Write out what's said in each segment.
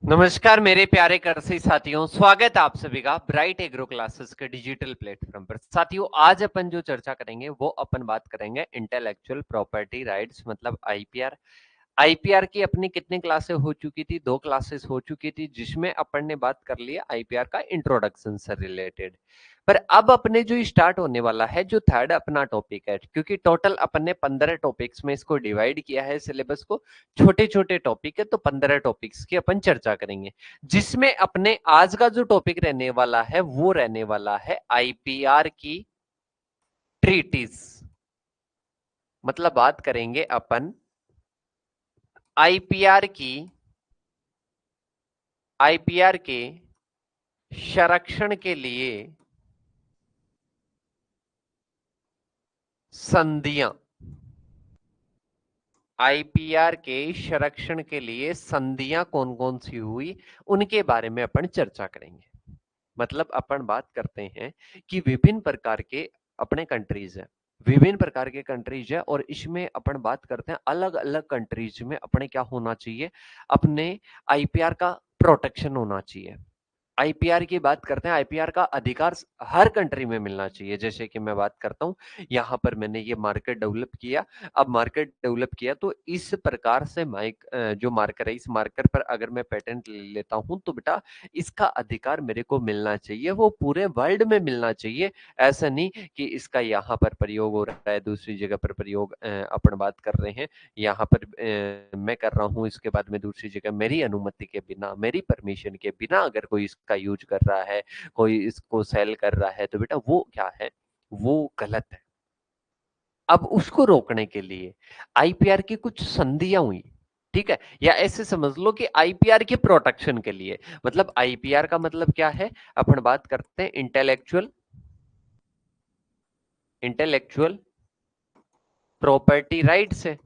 नमस्कार मेरे प्यारे कृषि साथियों, स्वागत है आप सभी का ब्राइट एग्रो क्लासेस के डिजिटल प्लेटफॉर्म पर। साथियों, आज अपन जो चर्चा करेंगे वो अपन बात करेंगे इंटेलेक्चुअल प्रॉपर्टी राइट्स मतलब आईपीआर। आईपीआर की अपनी कितनी क्लासेस हो चुकी थी? 2 क्लासेस हो चुकी थी, जिसमें अपन ने बात कर लिया आईपीआर का इंट्रोडक्शन से रिलेटेड। पर अब अपने जो स्टार्ट होने वाला है, जो थर्ड अपना टॉपिक है, क्योंकि टोटल अपन ने 15 टॉपिक्स में इसको डिवाइड किया है सिलेबस को। छोटे छोटे टॉपिक है तो 15 टॉपिक्स की अपन चर्चा करेंगे, जिसमें अपने आज का जो टॉपिक रहने वाला है वो रहने वाला है आईपीआर की ट्रीटीज। मतलब बात करेंगे अपन आईपीआर की आईपीआर के संरक्षण के लिए संधियां। आईपीआर के संरक्षण के लिए संधियां कौन कौन सी हुई, उनके बारे में अपन चर्चा करेंगे। मतलब अपन बात करते हैं कि विभिन्न प्रकार के अपने कंट्रीज है, विभिन्न प्रकार के कंट्रीज है, और इसमें अपन बात करते हैं अलग अलग कंट्रीज में अपने क्या होना चाहिए, अपने आईपीआर का प्रोटेक्शन होना चाहिए। आईपीआर की बात करते हैं, आईपीआर का अधिकार हर कंट्री में मिलना चाहिए। जैसे कि मैं बात करता हूं, यहां पर मैंने ये मार्केट डेवलप किया। अब मार्केट डेवलप किया तो इस प्रकार से जो मार्कर है, इस मार्कर पर अगर मैं पेटेंट ले लेता हूं तो बेटा इसका अधिकार मेरे को मिलना चाहिए, वो पूरे वर्ल्ड में मिलना चाहिए। ऐसा नहीं कि इसका यहाँ पर प्रयोग हो रहा है, दूसरी जगह पर प्रयोग अपन बात कर रहे हैं, यहाँ पर मैं कर रहा हूँ, इसके बाद में दूसरी जगह मेरी अनुमति के बिना, मेरी परमिशन के बिना अगर कोई इसका यूज कर रहा है, कोई इसको सेल कर रहा है, तो बेटा वो क्या है, वो गलत है। अब उसको रोकने के लिए आईपीआर की कुछ संधियां हुई, ठीक है, या ऐसे समझ लो कि आईपीआर के प्रोटेक्शन के लिए। मतलब आईपीआर का मतलब क्या है, अपन बात करते हैं इंटेलेक्चुअल इंटेलेक्चुअल प्रॉपर्टी राइट्स है,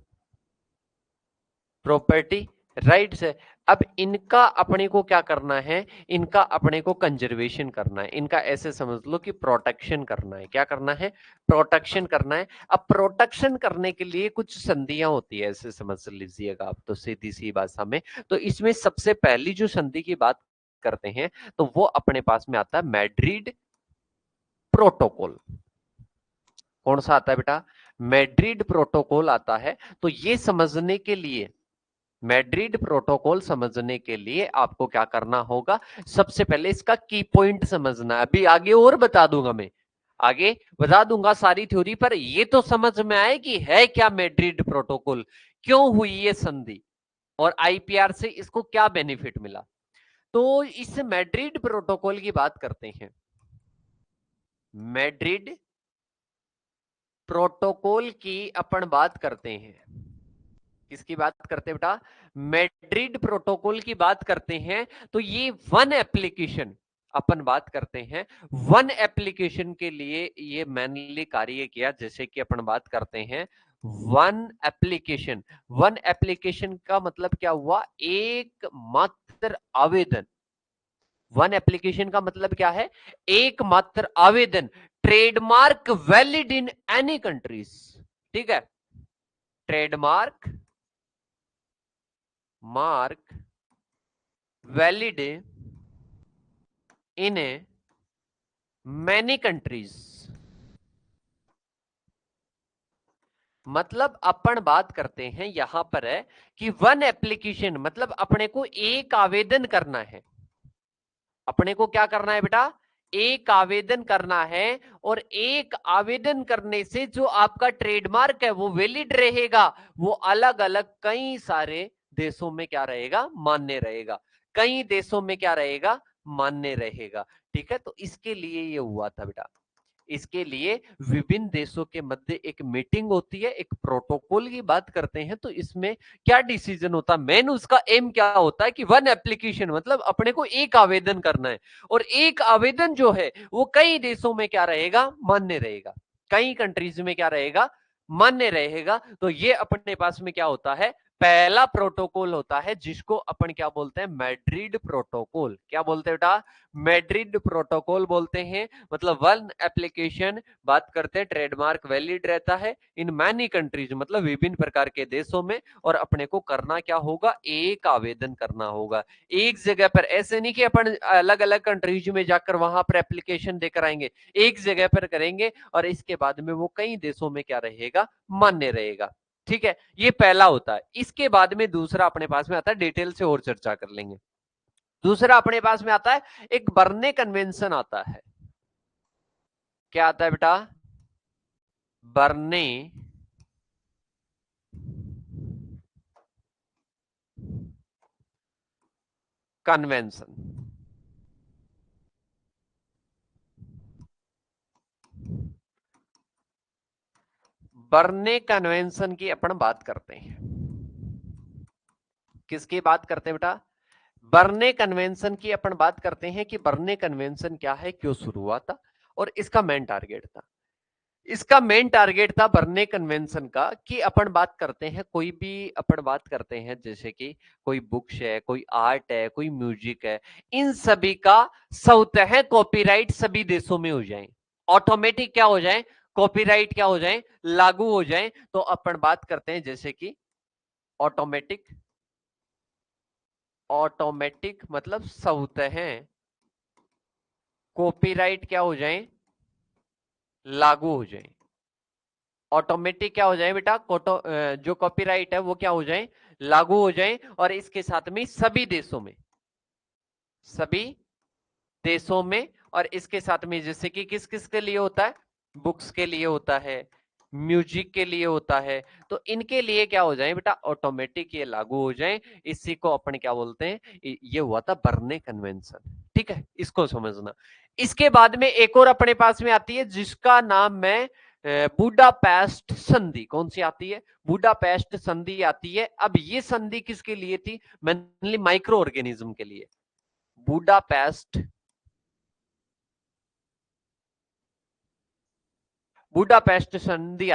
प्रॉपर्टी राइट्स है। अब इनका अपने को क्या करना है, इनका अपने को कंजर्वेशन करना है, इनका ऐसे समझ लो कि प्रोटेक्शन करना है। क्या करना है? प्रोटेक्शन करना है। अब प्रोटेक्शन करने के लिए कुछ संधियां होती है, ऐसे समझ लीजिएगा आप तो सीधी सी भाषा में। तो इसमें सबसे पहली जो संधि की बात करते हैं तो वो अपने पास में आता है मैड्रिड प्रोटोकॉल। कौन सा आता है बेटा? मैड्रिड प्रोटोकॉल आता है। तो ये समझने के लिए, मैड्रिड प्रोटोकॉल समझने के लिए आपको क्या करना होगा, सबसे पहले इसका की पॉइंट समझना है। अभी आगे और बता दूंगा, मैं आगे बता दूंगा सारी थ्योरी, पर ये तो समझ में आए कि है क्या मैड्रिड प्रोटोकॉल, क्यों हुई ये संधि, और आईपीआर से इसको क्या बेनिफिट मिला। तो इस मैड्रिड प्रोटोकॉल की बात करते हैं। मैड्रिड प्रोटोकॉल की अपन बात करते हैं, किसकी बात करते हैं बेटा? मैड्रिड प्रोटोकॉल की बात करते हैं। तो ये वन एप्लीकेशन अपन बात करते हैं, वन एप्लीकेशन के लिए ये मैनली कार्य किया। जैसे कि अपन बात करते हैं वन एप्लीकेशन, वन एप्लीकेशन का मतलब क्या हुआ? एक मात्र आवेदन। वन एप्लीकेशन का मतलब क्या है? एक मात्र आवेदन। Trademark valid in any countries, ठीक है, trademark mark valid in many countries. मतलब अपन बात करते हैं यहां पर है कि वन एप्लीकेशन मतलब अपने को एक आवेदन करना है। अपने को क्या करना है बेटा? एक आवेदन करना है, और एक आवेदन करने से जो आपका ट्रेडमार्क है वो वैलिड रहेगा, वो अलग अलग कई सारे देशों में क्या रहेगा? मान्य रहेगा। कई देशों में क्या रहेगा? मान्य रहेगा। ठीक है, तो इसके लिए ये हुआ था बेटा। इसके लिए विभिन्न देशों के मध्य एक मीटिंग होती है, एक प्रोटोकॉल की बात करते हैं। तो इसमें क्या डिसीजन होता है, मेन उसका एम क्या होता है कि वन एप्लीकेशन मतलब अपने को एक आवेदन करना है, और एक आवेदन जो है वो कई देशों में क्या रहेगा? मान्य रहेगा। कई कंट्रीज में क्या रहेगा? मान्य रहेगा। तो ये अपने पास में क्या होता है? पहला प्रोटोकॉल होता है जिसको अपन क्या बोलते हैं, मैड्रिड प्रोटोकॉल। क्या बोलते हैं बेटा, मैड्रिड प्रोटोकॉल बोलते हैं। मतलब वन एप्लीकेशन बात करते हैं, ट्रेडमार्क वैलिड रहता है इन मैनी कंट्रीज, मतलब विभिन्न प्रकार के देशों में। और अपने को करना क्या होगा, एक आवेदन करना होगा एक जगह पर। ऐसे नहीं कि अपन अलग अलग कंट्रीज में जाकर वहां पर एप्लीकेशन देकर आएंगे, एक जगह पर करेंगे और इसके बाद में वो कई देशों में क्या रहेगा, मान्य रहेगा। ठीक है, ये पहला होता है। इसके बाद में दूसरा अपने पास में आता है, डिटेल से और चर्चा कर लेंगे। दूसरा अपने पास में आता है एक बर्ने कन्वेंशन आता है। क्या आता है बेटा, बर्ने कन्वेंशन। बर्ने कन्वेंशन की अपन बात करते हैं। किसकी बात करते हैं बेटा, बर्ने कन्वेंशन की अपन बात करते हैं कि बर्ने कन्वेंशन क्या है, क्यों शुरू हुआ था और इसका मेन टारगेट था। इसका मेन टारगेट था बर्ने कन्वेंशन का कि अपन बात करते हैं, कोई भी अपन बात करते हैं जैसे कि कोई बुक्स है, कोई आर्ट है, कोई म्यूजिक है, इन सभी का स्वतः कॉपीराइट सभी देशों में हो जाए, ऑटोमेटिक क्या हो जाए, कॉपीराइट क्या हो जाए, लागू हो जाए। तो अपन बात करते हैं जैसे कि ऑटोमेटिक, ऑटोमेटिक मतलब स्वतः कॉपीराइट क्या हो जाए, लागू हो जाए। ऑटोमेटिक क्या हो जाए बेटा, जो कॉपीराइट है वो क्या हो जाए, लागू हो जाए। और इसके साथ में सभी देशों में, सभी देशों में। और इसके साथ में जैसे कि किस किस के लिए होता है, बुक्स के लिए होता है, म्यूजिक के लिए होता है। तो इनके लिए क्या हो जाए बेटा, ऑटोमेटिक ये लागू हो जाए। इसी को अपन क्या बोलते हैं, ये हुआ था बर्ने कन्वेंशन। ठीक है, इसको समझना। इसके बाद में एक और अपने पास में आती है जिसका नाम मैं बुडापेस्ट संधि। कौन सी आती है, बुडापेस्ट संधि आती है। अब ये संधि किसके लिए थी, मेनली माइक्रो ऑर्गेनिज्म के लिए। बुडापेस्ट, बुडापेस्ट संधि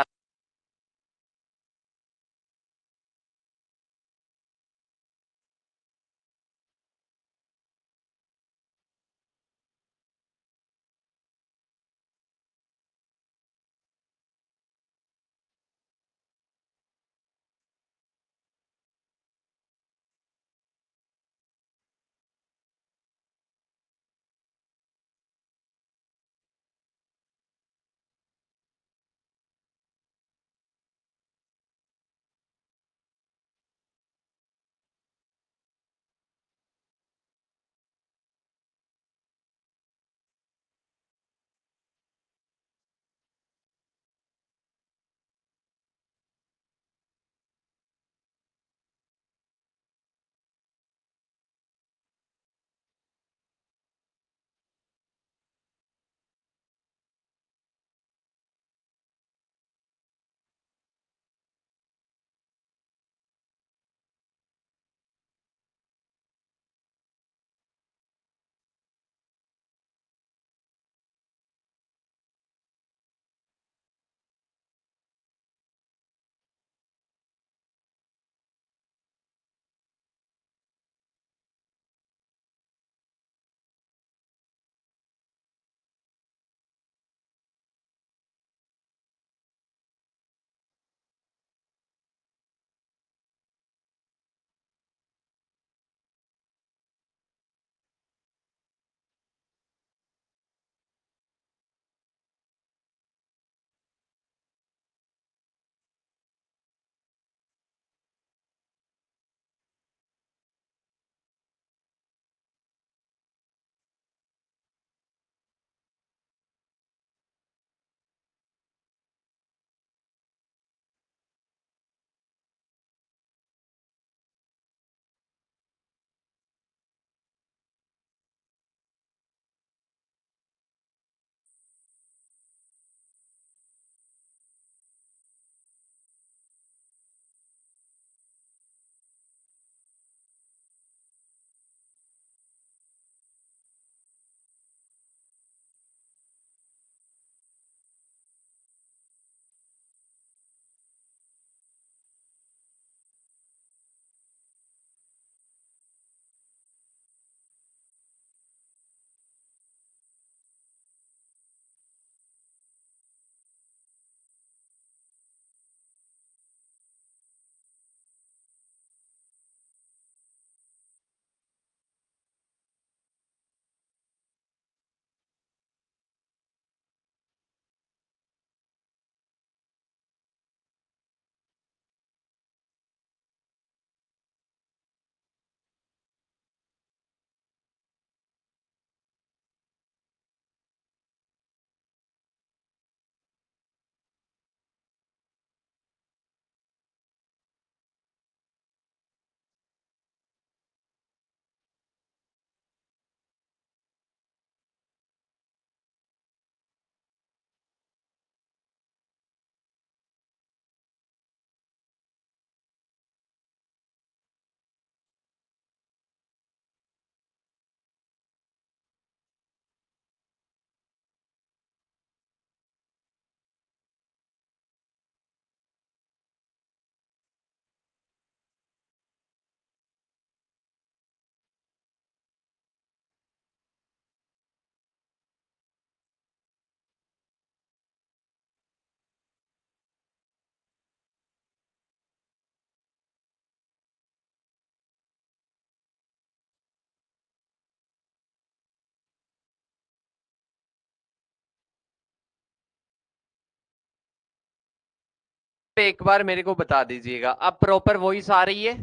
एक बार मेरे को बता दीजिएगा, अब प्रॉपर वॉइस आ रही है?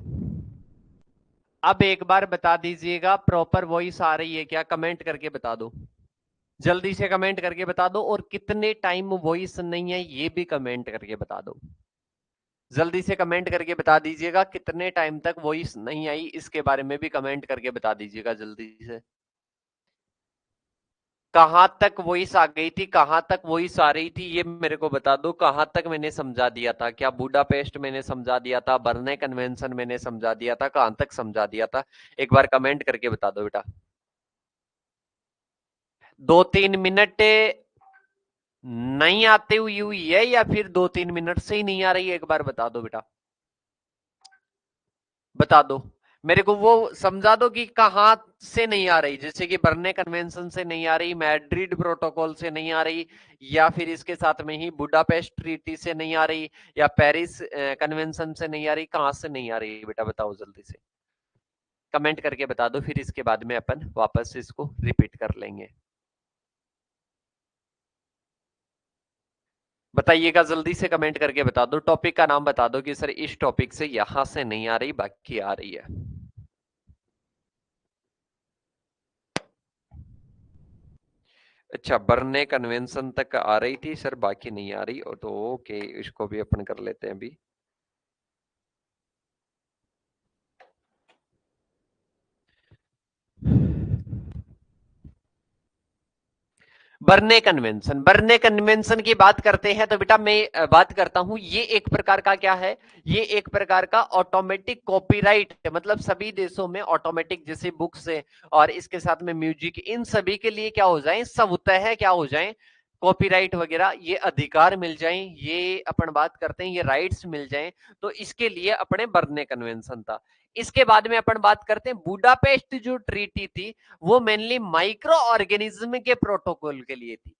अब एक बार बता दीजिएगा प्रॉपर वॉइस आ रही है क्या? कमेंट करके बता दो, जल्दी से कमेंट करके बता दो। और कितने टाइम वॉइस नहीं है ये भी कमेंट करके बता दो। जल्दी से कमेंट करके बता दीजिएगा कितने टाइम तक वॉइस नहीं आई, इसके बारे में भी कमेंट करके बता दीजिएगा जल्दी से। कहां तक वॉइस आ गई थी, कहां तक वॉइस आ रही थी, ये मेरे को बता दो। कहां तक मैंने समझा दिया था? क्या बुडापेस्ट मैंने समझा दिया था? बर्ने कन्वेंशन मैंने समझा दिया था? कहां तक समझा दिया था? एक बार कमेंट करके बता दो बेटा। 2-3 मिनट नहीं आते हुई है या फिर 2-3 मिनट से ही नहीं आ रही है? एक बार बता दो बेटा, बता दो मेरे को, वो समझा दो कि कहां से नहीं आ रही। जैसे कि बर्ने कन्वेंशन से नहीं आ रही, मैड्रिड प्रोटोकॉल से नहीं आ रही, या फिर इसके साथ में ही बुडापेस्ट ट्रीटी से नहीं आ रही, या पेरिस कन्वेंशन से नहीं आ रही। कहां से नहीं आ रही बेटा, बताओ जल्दी से कमेंट करके बता दो, फिर इसके बाद में अपन वापस इसको रिपीट कर लेंगे। बताइएगा जल्दी से कमेंट करके बता दो, टॉपिक का नाम बता दो कि सर इस टॉपिक से यहां से नहीं आ रही, बाकी आ रही है। अच्छा, बर्ने कन्वेंशन तक आ रही थी सर, बाकी नहीं आ रही। और तो ओके, इसको भी अपन कर लेते हैं अभी। बर्ने कन्वेंशन की बात करते हैं तो बेटा मैं बात करता हूं, ये एक प्रकार का क्या है, ये एक प्रकार का ऑटोमेटिक कॉपीराइट है। मतलब सभी देशों में ऑटोमेटिक, जैसे बुक्स है और इसके साथ में म्यूजिक, इन सभी के लिए क्या हो जाए, स्वतः है क्या हो जाए, कॉपीराइट वगैरह ये अधिकार मिल जाए, ये अपन बात करते हैं ये राइट्स मिल जाए। तो इसके लिए अपने बर्ने कन्वेंशन था। इसके बाद में अपन बात करते हैं बुडापेस्ट जो ट्रीटी थी, वो मेनली माइक्रो ऑर्गेनिज्म के प्रोटोकॉल के लिए थी।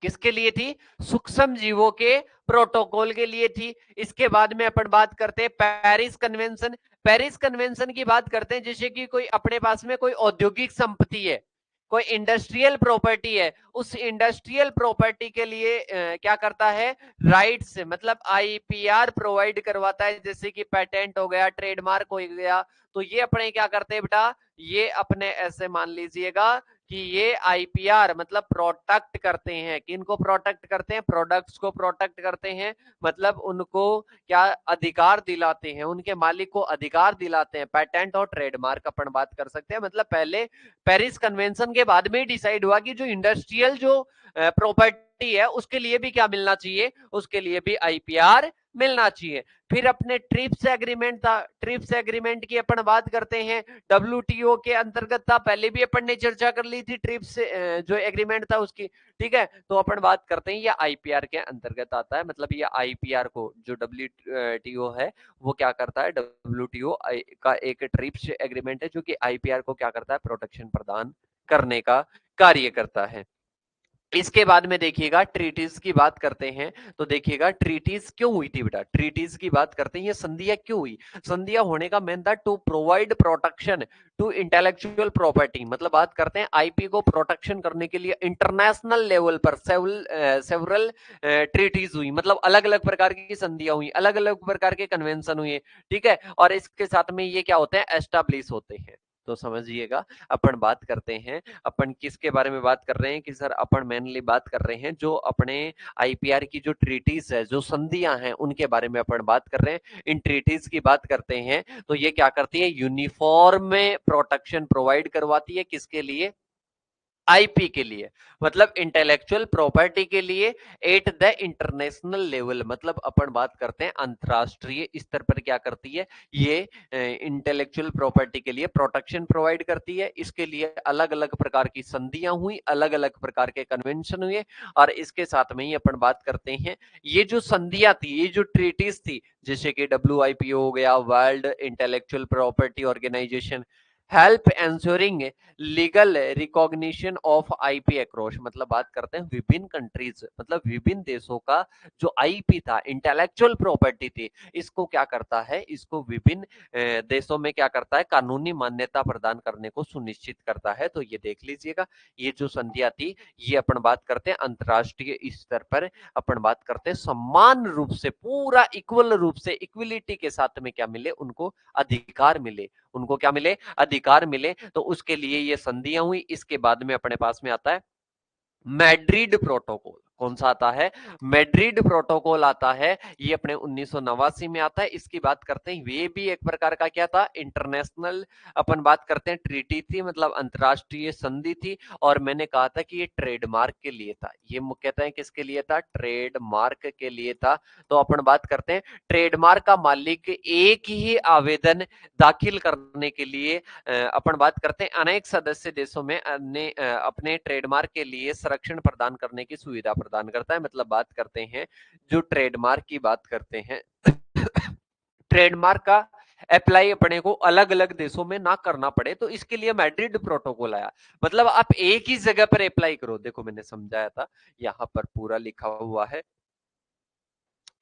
किसके लिए थी? सूक्ष्म जीवों के प्रोटोकॉल के लिए थी। इसके बाद में अपन बात करते हैं पेरिस कन्वेंशन। पेरिस कन्वेंशन की बात करते हैं जैसे कि कोई अपने पास में कोई औद्योगिक संपत्ति है, कोई इंडस्ट्रियल प्रॉपर्टी है, उस इंडस्ट्रियल प्रॉपर्टी के लिए क्या करता है, राइट्स, मतलब आईपीआर प्रोवाइड करवाता है। जैसे कि पेटेंट हो गया, ट्रेडमार्क हो गया, तो ये अपने क्या करते हैं बेटा, ये अपने ऐसे मान लीजिएगा कि ये आईपीआर मतलब प्रोटेक्ट करते हैं। किनको प्रोटेक्ट करते हैं? प्रोडक्ट्स को प्रोटेक्ट करते हैं। मतलब उनको क्या अधिकार दिलाते हैं, उनके मालिक को अधिकार दिलाते हैं। पेटेंट और ट्रेडमार्क अपन बात कर सकते हैं। मतलब पहले पेरिस कन्वेंशन के बाद में डिसाइड हुआ कि जो इंडस्ट्रियल जो प्रॉपर्टी है उसके लिए भी क्या मिलना चाहिए, उसके लिए भी आईपीआर मिलना चाहिए। फिर अपने ट्रिप्स एग्रीमेंट था, ट्रिप्स एग्रीमेंट की अपन बात करते हैं, डब्ल्यूटीओ के अंतर्गत था, पहले भी अपन ने चर्चा कर ली थी ट्रिप्स जो एग्रीमेंट था उसकी। ठीक है, तो अपन बात करते हैं ये आईपीआर के अंतर्गत आता है। मतलब ये आईपीआर को, जो डब्ल्यूटीओ है वो क्या करता है, डब्ल्यूटीओ का एक ट्रिप्स एग्रीमेंट है जो कि आईपीआर को क्या करता है, प्रोटेक्शन प्रदान करने का कार्य करता है। इसके बाद में देखिएगा ट्रीटीज की बात करते हैं, तो देखिएगा ट्रीटीज क्यों हुई थी बेटा, ट्रीटीज की बात करते हैं, ये संधियां क्यों हुई। संधियां होने का मेन था to provide protection to intellectual property. मतलब बात करते हैं आईपी को प्रोटेक्शन करने के लिए इंटरनेशनल लेवल पर सेवरल ट्रीटीज हुई। मतलब अलग अलग प्रकार की संधियां हुई, अलग अलग प्रकार के कन्वेंशन हुए। ठीक है, और इसके साथ में ये क्या होते हैं, एस्टैब्लिश होते हैं। तो समझिएगा, अपन बात करते हैं, अपन किसके बारे में बात कर रहे हैं कि सर अपन मेनली बात कर रहे हैं जो अपने आईपीआर की जो ट्रीटीज है, जो संधियां हैं, उनके बारे में अपन बात कर रहे हैं। इन ट्रीटीज की बात करते हैं तो ये क्या करती है, यूनिफॉर्म में प्रोटेक्शन प्रोवाइड करवाती है। किसके लिए? आईपी के लिए, मतलब इंटेलेक्चुअल प्रॉपर्टी के लिए एट द इंटरनेशनल लेवल। मतलब अपन बात करते हैं अंतरराष्ट्रीय स्तर पर क्या करती है, ये इंटेलेक्चुअल प्रॉपर्टी के लिए प्रोटेक्शन प्रोवाइड करती है। इसके लिए अलग अलग प्रकार की संधियां हुई, अलग अलग प्रकार के कन्वेंशन हुए। और इसके साथ में ही अपन बात करते हैं, ये जो संधियां थी, ये जो ट्रीटीज थी, जैसे कि WIPO हो गया, world intellectual property organisation, help ensuring legal recognition of IP across, मतलब बात करते हैं विभिन्न कंट्रीज, मतलब विभिन्न देशों का जो आईपी था, इंटेलेक्चुअल प्रॉपर्टी थी, इसको क्या करता है, इसको विभिन्न देशों में क्या करता है, कानूनी मान्यता प्रदान करने को सुनिश्चित करता है। तो ये देख लीजिएगा, ये जो संधियां थी, ये अपन बात करते हैं अंतरराष्ट्रीय स्तर पर, अपन बात करते हैं समान रूप से, पूरा इक्वल रूप से, इक्वलिटी के साथ में क्या मिले उनको, अधिकार मिले, उनको क्या मिले, अधिकार मिले। तो उसके लिए ये संधियां हुई। इसके बाद में अपने पास में आता है मैड्रिड प्रोटोकॉल। कौन सा आता है, मैड्रिड प्रोटोकॉल आता है, ये अपने 1989 में आता है। इसकी बात करते हैं, ये भी एक प्रकार का क्या था, इंटरनेशनल, अपन बात करते हैं ट्रीटी थी, मतलब अंतरराष्ट्रीय संधि थी। और मैंने कहा था कि ये ट्रेडमार्क के लिए था, ये मुख्यतः किसके लिए था, ट्रेडमार्क के लिए था। तो अपन बात करते हैं ट्रेडमार्क का मालिक एक ही आवेदन दाखिल करने के लिए, अपन बात करते हैं अनेक सदस्य देशों में अपने ट्रेडमार्क के लिए संरक्षण प्रदान करने की सुविधा प्रदान करता है। मतलब बात करते हैं, जो ट्रेडमार्क की बात करते हैं, ट्रेडमार्क का अप्लाई अपने को अलग अलग देशों में ना करना पड़े, तो इसके लिए मैड्रिड प्रोटोकॉल आया। मतलब आप एक ही जगह पर अप्लाई करो। देखो मैंने समझाया था, यहां पर पूरा लिखा हुआ है,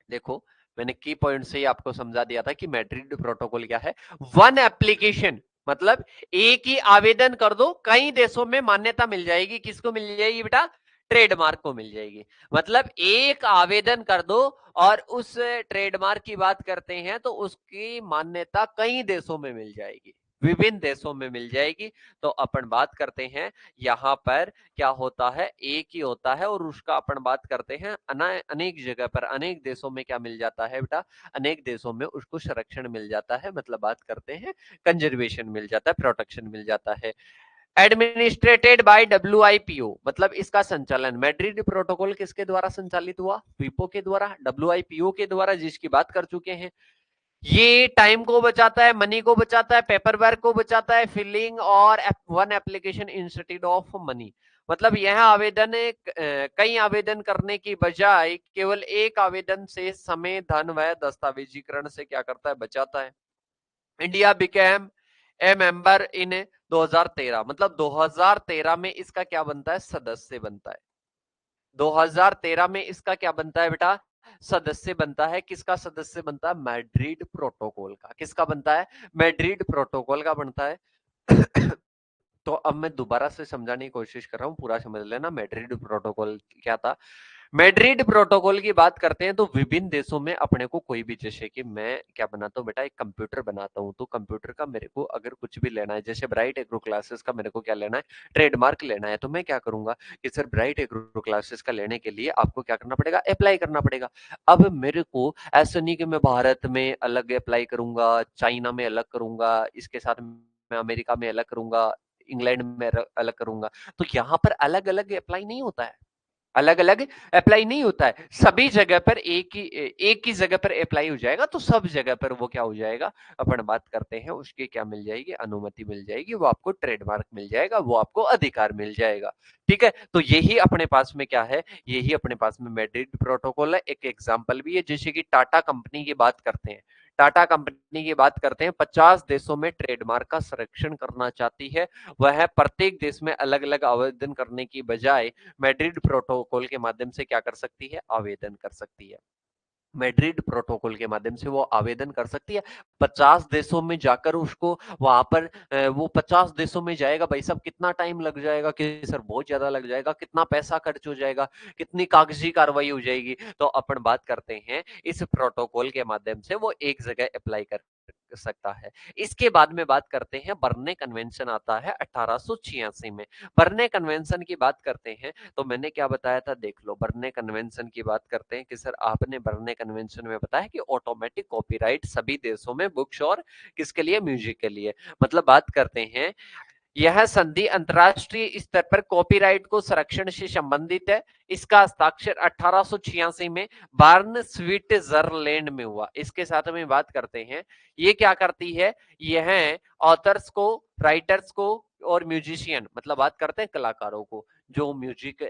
देखो मैंने की पॉइंट से ही आपको समझा दिया था कि मैड्रिड प्रोटोकॉल क्या है, वन एप्लीकेशन, मतलब एक ही आवेदन कर दो, कई देशों में मान्यता मिल जाएगी। किसको मिल जाएगी बेटा, ट्रेडमार्क को मिल जाएगी। मतलब एक आवेदन कर दो और उस ट्रेडमार्क की बात करते हैं तो उसकी मान्यता कई देशों में मिल जाएगी, विभिन्न देशों में मिल जाएगी। तो अपन बात करते हैं यहाँ पर क्या होता है, एक ही होता है, और उसका अपन बात करते हैं अनेक जगह पर, अनेक देशों में क्या मिल जाता है बेटा, अनेक देशों में उसको संरक्षण मिल जाता है। मतलब बात करते हैं कंजर्वेशन मिल जाता है, प्रोटेक्शन मिल जाता है। एडमिनिस्ट्रेटेड बाय डब्ल्यूआईपीओ, मतलब इसका संचालन, मैड्रिड प्रोटोकॉल किसके द्वारा संचालित हुआ, विपो के द्वारा, डब्ल्यूआईपीओ के द्वारा, जिसकी बात कर चुके हैं। ये टाइम को बचाता है, मनी को बचाता है, पेपर वर्क को बचाता है, फिलिंग और one application instead of money. मतलब यह आवेदन कई आवेदन करने की बजाय केवल एक आवेदन से समय, धन व दस्तावेजीकरण से क्या करता है, बचाता है। India became a member in 2013, मतलब 2013 में इसका क्या बनता है, सदस्य बनता है। 2013 में इसका क्या बनता है बेटा, सदस्य बनता है। किसका सदस्य बनता है, मैड्रिड प्रोटोकॉल का। किसका बनता है, मैड्रिड प्रोटोकॉल का बनता है। तो अब मैं दोबारा से समझाने की कोशिश कर रहा हूं, पूरा समझ लेना मैड्रिड प्रोटोकॉल क्या था। मैड्रिड प्रोटोकॉल की बात करते हैं तो विभिन्न देशों में अपने को कोई भी, जैसे कि मैं क्या बनाता हूँ बेटा, एक कंप्यूटर बनाता हूँ, तो कंप्यूटर का मेरे को अगर कुछ भी लेना है, जैसे ब्राइट एग्रो क्लासेस का मेरे को क्या लेना है, ट्रेडमार्क लेना है, तो मैं क्या करूंगा कि सर ब्राइट एग्रो क्लासेस का लेने के लिए आपको क्या करना पड़ेगा, अप्लाई करना पड़ेगा। अब मेरे को ऐसा नहीं कि मैं भारत में अलग अप्लाई करूंगा, चाइना में अलग करूंगा, इसके साथ मैं अमेरिका में अलग करूंगा, इंग्लैंड में अलग करूंगा। तो यहाँ पर अलग अलग अप्लाई नहीं होता है, अलग अलग अप्लाई नहीं होता है, सभी जगह पर एक ही जगह पर अप्लाई हो जाएगा। तो सब जगह पर वो क्या हो जाएगा, अपन बात करते हैं उसकी क्या मिल जाएगी, अनुमति मिल जाएगी, वो आपको ट्रेडमार्क मिल जाएगा, वो आपको अधिकार मिल जाएगा। ठीक है, तो यही अपने पास में क्या है, यही अपने पास में मैड्रिड प्रोटोकॉल है। एक एग्जांपल भी है, जैसे कि टाटा कंपनी की बात करते हैं, टाटा कंपनी की बात करते हैं, 50 देशों में ट्रेडमार्क का संरक्षण करना चाहती है। वह प्रत्येक देश में अलग अलग आवेदन करने की बजाय मैड्रिड प्रोटोकॉल के माध्यम से क्या कर सकती है, आवेदन कर सकती है। मैड्रिड प्रोटोकॉल के माध्यम से वो आवेदन कर सकती है। 50 देशों में जाकर उसको वहां पर वो 50 देशों में जाएगा, भाई साहब कितना टाइम लग जाएगा, कि सर बहुत ज्यादा लग जाएगा, कितना पैसा खर्च हो जाएगा, कितनी कागजी कार्रवाई हो जाएगी। तो अपन बात करते हैं इस प्रोटोकॉल के माध्यम से वो एक जगह अप्लाई कर सकता है। इसके बाद में बात करते हैं, बर्ने कन्वेंशन आता है 1886 में। बर्ने कन्वेंशन की बात करते हैं तो मैंने क्या बताया था, देख लो, बर्ने कन्वेंशन की बात करते हैं कि सर आपने बर्ने कन्वेंशन में बताया कि ऑटोमेटिक कॉपीराइट सभी देशों में बुक्स और किसके लिए, म्यूजिक के लिए। मतलब बात करते हैं यह संधि अंतरराष्ट्रीय स्तर पर कॉपीराइट को संरक्षण से संबंधित है। इसका हस्ताक्षर 1886 में बार्न स्विट्जरलैंड में हुआ। इसके साथ में बात करते हैं, ये क्या करती है, यह ऑथर्स को, राइटर्स को और म्यूजिशियन मतलब बात करते हैं कलाकारों को, जो म्यूजिक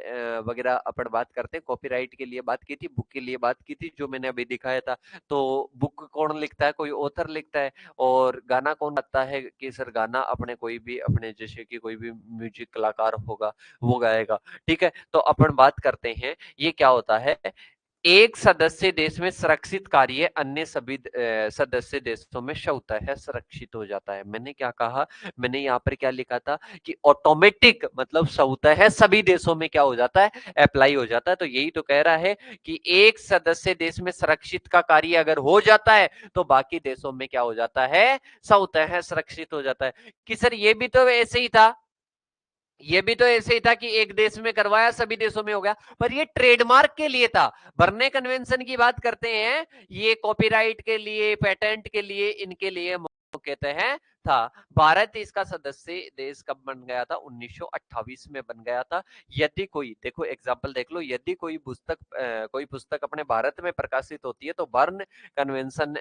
वगैरह अपन बात करते हैं, कॉपीराइट के लिए बात की थी, बुक के लिए बात की थी जो मैंने अभी दिखाया था। तो बुक कौन लिखता है, कोई ऑथर लिखता है, और गाना कौन गाता है कि सर गाना अपने कोई भी अपने जैसे कि कोई भी म्यूजिक कलाकार होगा वो गाएगा। ठीक है, तो अपन बात करते हैं ये क्या होता है, एक सदस्य देश में सुरक्षित कार्य अन्य सभी सदस्य देशों में स्वतः है सुरक्षित हो जाता है। मैंने क्या कहा, मैंने यहाँ पर क्या लिखा था कि ऑटोमेटिक मतलब स्वतः है सभी देशों में क्या हो जाता है, अप्लाई हो जाता है। तो यही तो कह रहा है कि एक सदस्य देश में सुरक्षित का कार्य अगर हो जाता है तो बाकी देशों में क्या हो जाता है, स्वतः है सुरक्षित हो जाता है। कि सर ये भी तो ऐसे ही था, ये भी तो ऐसे ही था कि एक देश में करवाया सभी देशों में हो गया, पर ये ट्रेडमार्क के लिए था। बर्ने कन्वेंशन की बात करते हैं, ये कॉपीराइट के लिए, पेटेंट के लिए, इनके लिए मुख्यतः है था। भारत इसका सदस्य देश कब बन गया था, 1928 में बन गया था। यदि कोई देखो एग्जांपल देख लो, यदि कोई पुस्तक अपने भारत में प्रकाशित होती है तो बर्न कन्वेंशन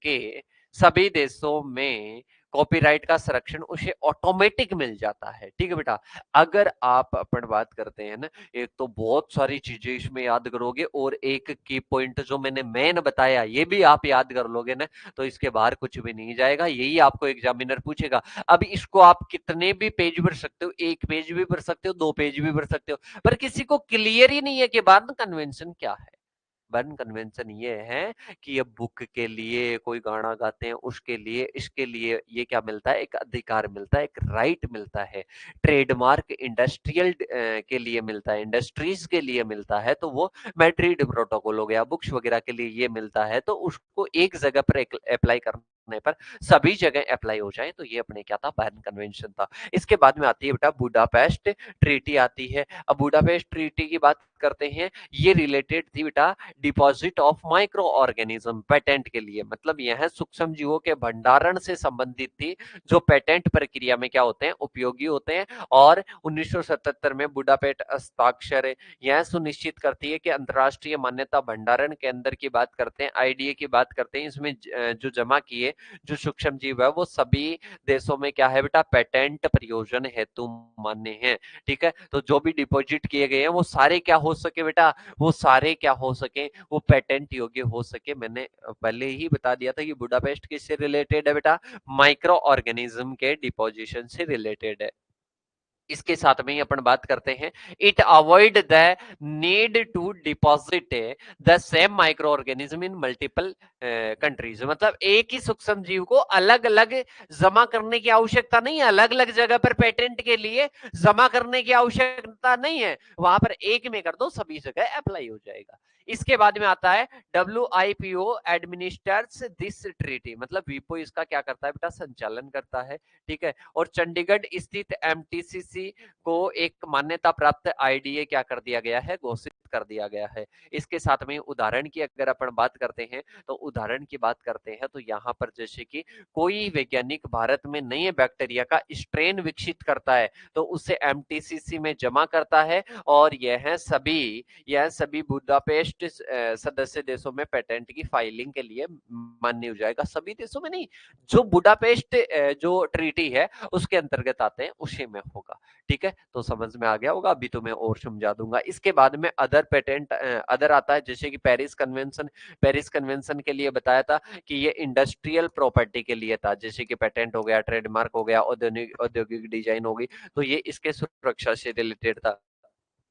के सभी देशों में कॉपीराइट का संरक्षण उसे ऑटोमेटिक मिल जाता है। ठीक है बेटा, अगर आप अपन बात करते हैं ना, एक तो बहुत सारी चीजें इसमें याद करोगे, और एक की पॉइंट जो मैंने मेन बताया ये भी आप याद कर लोगे ना, तो इसके बाहर कुछ भी नहीं जाएगा, यही आपको एग्जामिनर पूछेगा। अब इसको आप कितने भी पेज भर सकते हो, एक पेज भी भर सकते हो, दो पेज भी भर सकते हो, पर किसी को क्लियर ही नहीं है कि बर्न कन्वेंशन क्या है। बर्न कन्वेंशन ये है कि ये बुक के लिए कोई गाना गाते हैं उसके लिए, इसके लिए ये क्या मिलता है, एक अधिकार मिलता है, एक राइट मिलता है। ट्रेडमार्क इंडस्ट्रियल के लिए मिलता है, इंडस्ट्रीज के लिए मिलता है, तो वो मैड्रिड प्रोटोकॉल हो गया, बुक्स वगैरह के लिए ये मिलता है, तो उसको एक जगह पर अप्लाई करने पर सभी जगह अप्लाई हो जाए, तो ये अपने क्या था, बर्न कन्वेंशन था। इसके बाद में आती है बेटा बुडापेस्ट ट्रीटी आती है। अब बुडापेस्ट ट्रीटी की बात करते हैं, ये रिलेटेड थी बेटा deposit of micro organism patent के लिए, मतलब यह सूक्ष्म जीवों के भंडारण से संबंधित थी, जो पेटेंट प्रक्रिया में क्या होते हैं, उपयोगी होते हैं। और 1977 में बुडापेस्ट हस्ताक्षर यह सुनिश्चित करती है कि अंतरराष्ट्रीय मान्यता भंडारण के अंदर की बात करते हैं, आईडीए की बात करते हैं, इसमें जो जमा किए जो सूक्ष्म जीव है वो सभी देशों में क्या है बेटा, पेटेंट प्रयोजन हेतु मान्य है। ठीक है, तो जो भी डिपॉजिट किए गए हैं वो सारे क्या हो सके बेटा, वो सारे क्या हो सके, वो पेटेंट योग्य हो सके। मैंने पहले ही बता दिया था कि बुडापेस्ट किससे रिलेटेड है बेटा, माइक्रो ऑर्गेनिज्म के डिपोजिशन से रिलेटेड है। इसके साथ में ही अपन बात करते हैं, it avoid the need to deposit the same microorganism in multiple countries, मतलब एक ही सूक्ष्म जीव को अलग अलग जमा करने की आवश्यकता नहीं है, अलग अलग जगह पर पेटेंट के लिए जमा करने की आवश्यकता नहीं है, वहां पर एक में कर दो सभी जगह अप्लाई हो जाएगा। इसके बाद में आता है WIPO एडमिनिस्टर्स दिस ट्रीटी, मतलब विपो इसका क्या करता है बेटा, संचालन करता है। ठीक है, और चंडीगढ़ स्थित MTCC को एक मान्यता प्राप्त आईडीए क्या कर दिया गया है, घोषित कर दिया गया है। इसके साथ में उदाहरण की अगर अपन बात करते हैं, तो उदाहरण की बात करते हैं तो यहाँ पर जैसे कि कोई वैज्ञानिक भारत में नए बैक्टीरिया का स्ट्रेन विकसित करता है तो उसे MTCC में जमा करता है, और यह सभी बुडापेस्ट सदस्य देशों में पेटेंट की फाइलिंग के लिए मान्य हो जाएगा, सभी देशों में नहीं, जो बुडापेस्ट जो ट्रीटी है उसके अंतर्गत आते हैं उसी में होगा। ठीक है, तो समझ में आ गया होगा, अभी तो मैं और समझा दूंगा। इसके बाद में अदर पेटेंट अदर आता है, जैसे कि पेरिस कन्वेंशन के लिए बताया था कि ये इंडस्ट्रियल प्रॉपर्टी के लिए था, जैसे कि पेटेंट हो गया, ट्रेडमार्क हो गया, औद्योगिक डिजाइन होगी, तो ये इसके सुरक्षा से रिलेटेड था।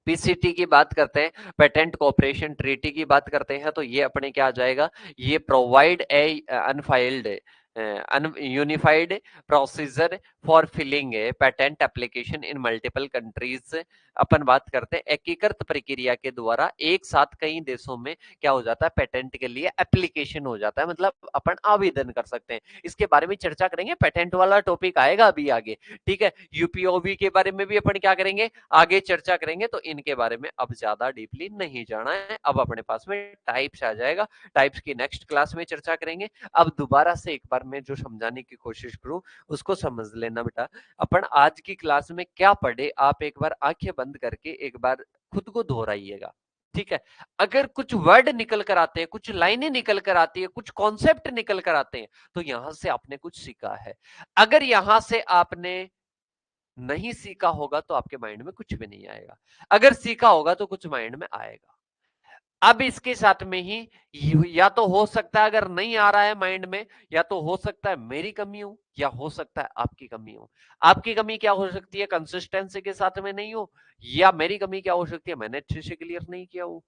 PCT की बात करते हैं, पेटेंट कोऑपरेशन ट्रीटी की बात करते हैं, तो ये अपने क्या आ जाएगा, ये provide a unfiled unified procedure for filing a patent application in multiple countries. अपन बात करते हैं एकीकृत प्रक्रिया के द्वारा एक साथ कई देशों में क्या हो जाता है, पेटेंट के लिए एप्लीकेशन हो जाता है, मतलब अपन आवेदन कर सकते हैं। इसके बारे में चर्चा करेंगे, पेटेंट वाला टॉपिक आएगा अभी आगे। ठीक है, यूपीओवी के बारे में भी अपन क्या करेंगे, आगे चर्चा करेंगे, तो इनके बारे में अब ज्यादा डीपली नहीं जाना है। अब अपने पास में टाइप्स आ जाएगा, टाइप्स की नेक्स्ट क्लास में चर्चा करेंगे। अब दोबारा से एक बार मैं जो समझाने की कोशिश करूं उसको समझ लेना बेटा। अपन आज की क्लास में क्या पढ़े, आप एक बार आंखें बंद करके एक बार खुद को दोहराइएगा। ठीक है, अगर कुछ वर्ड निकल कर आते हैं, कुछ लाइनें निकल कर आती है, कुछ कॉन्सेप्ट निकल कर आते हैं, तो यहां से आपने कुछ सीखा है। अगर यहां से आपने नहीं सीखा होगा तो आपके माइंड में कुछ भी नहीं आएगा, अगर सीखा होगा तो कुछ माइंड में आएगा। अब इसके साथ में ही या तो हो सकता है अगर नहीं आ रहा है माइंड में, या तो हो सकता है मेरी कमी हो या हो सकता है आपकी कमी हो। आपकी कमी क्या हो सकती है, कंसिस्टेंसी के साथ में नहीं हो, या मेरी कमी क्या हो सकती है, मैंने अच्छे से क्लियर नहीं किया हो।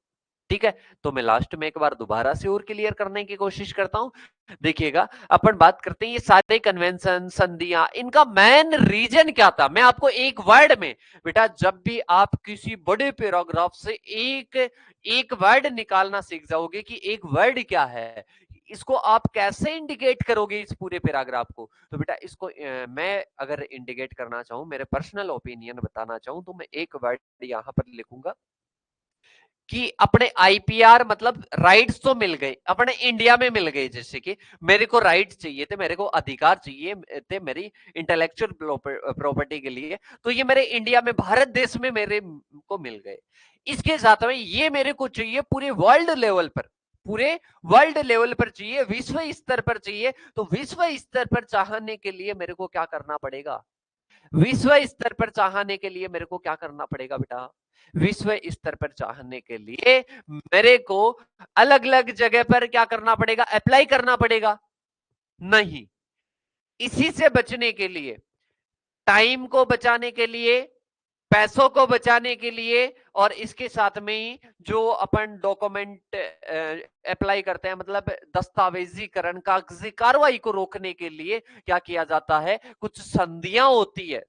ठीक है, तो मैं लास्ट में एक बार दोबारा से और क्लियर करने की कोशिश करता हूं। देखिएगा, अपन बात करते हैं ये सारे कन्वेंशन संधियां, इनका मेन रीजन क्या था। मैं आपको एक वर्ड में, बेटा जब भी आप किसी बड़े पैराग्राफ से एक एक वर्ड निकालना सीख जाओगे कि एक वर्ड क्या है, इसको आप कैसे इंडिकेट करोगे इस पूरे पैराग्राफ को, तो बेटा इसको मैं अगर इंडिकेट करना चाहूं, मेरे पर्सनल ओपिनियन बताना चाहूं, तो मैं एक वर्ड यहां पर लिखूंगा कि अपने आईपीआर मतलब राइट्स तो मिल गए, अपने इंडिया में मिल गए। जैसे कि मेरे को राइट्स चाहिए थे, मेरे को अधिकार चाहिए थे मेरी इंटेलेक्चुअल प्रॉपर्टी के लिए, तो ये मेरे इंडिया में भारत देश में मेरे को मिल गए। इसके साथ में ये मेरे को चाहिए पूरे वर्ल्ड लेवल पर, पूरे वर्ल्ड लेवल पर चाहिए, विश्व स्तर पर चाहिए। तो विश्व स्तर पर चाहने के लिए मेरे को क्या करना पड़ेगा, विश्व स्तर पर चाहने के लिए मेरे को क्या करना पड़ेगा बेटा, विश्व स्तर पर चाहने के लिए मेरे को अलग अलग जगह पर क्या करना पड़ेगा, अप्लाई करना पड़ेगा। नहीं, इसी से बचने के लिए, टाइम को बचाने के लिए, पैसों को बचाने के लिए, और इसके साथ में ही जो अपन डॉक्यूमेंट अप्लाई करते हैं, मतलब दस्तावेजीकरण कागजी कार्रवाई को रोकने के लिए क्या किया जाता है, कुछ संधियां होती है,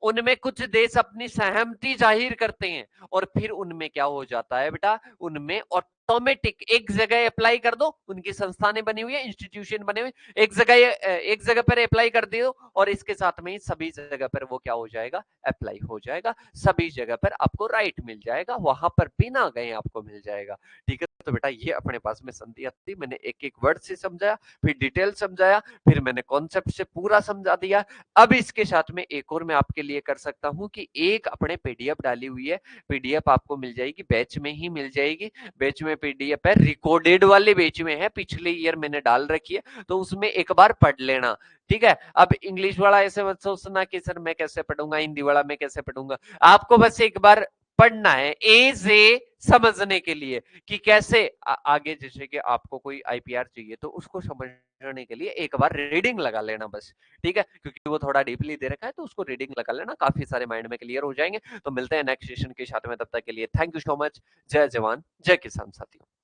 उनमें कुछ देश अपनी सहमति जाहिर करते हैं, और फिर उनमें क्या हो जाता है बेटा, उनमें ऑटोमेटिक एक जगह अप्लाई कर दो, उनकी संस्थानें बनी हुई है, इंस्टीट्यूशन बने हुए, एक जगह पर अप्लाई कर दो, और इसके साथ में ही सभी जगह पर वो क्या हो जाएगा, अप्लाई हो जाएगा, सभी जगह पर आपको राइट मिल जाएगा, वहां पर बिना गए आपको मिल जाएगा। ठीक है, तो बेटा ये अपने पास में संधि आती, मैंने एक एक वर्ड से समझाया, फिर डिटेल समझाया, फिर मैंने कॉन्सेप्ट से पूरा समझा दिया। अब इसके साथ में एक और मैं आपके लिए कर सकता हूं कि एक अपने पीडीएफ डाली हुई है, पीडीएफ आपको मिल जाएगी, बैच में ही मिल जाएगी, बैच में पीडीएफ है, रिकॉर्डेड वाले बैच में है, पिछले ईयर मैंने डाल रखी है, तो उसमें एक बार पढ़ लेना। ठीक है, अब इंग्लिश वाला ऐसे मत सोचना कि सर मैं कैसे पढ़ूंगा, हिंदी वाला मैं कैसे पढ़ूंगा, आपको बस एक बार पढ़ना है ए से समझने के लिए कि कैसे आगे, जैसे कि आपको कोई आईपीआर चाहिए तो उसको समझने के लिए एक बार रीडिंग लगा लेना बस। ठीक है, क्योंकि वो थोड़ा डीपली दे रखा है, तो उसको रीडिंग लगा लेना, काफी सारे माइंड में क्लियर हो जाएंगे। तो मिलते हैं नेक्स्ट सेशन के साथ में, तब तक के लिए थैंक यू सो मच। जय जवान जय किसान साथियों।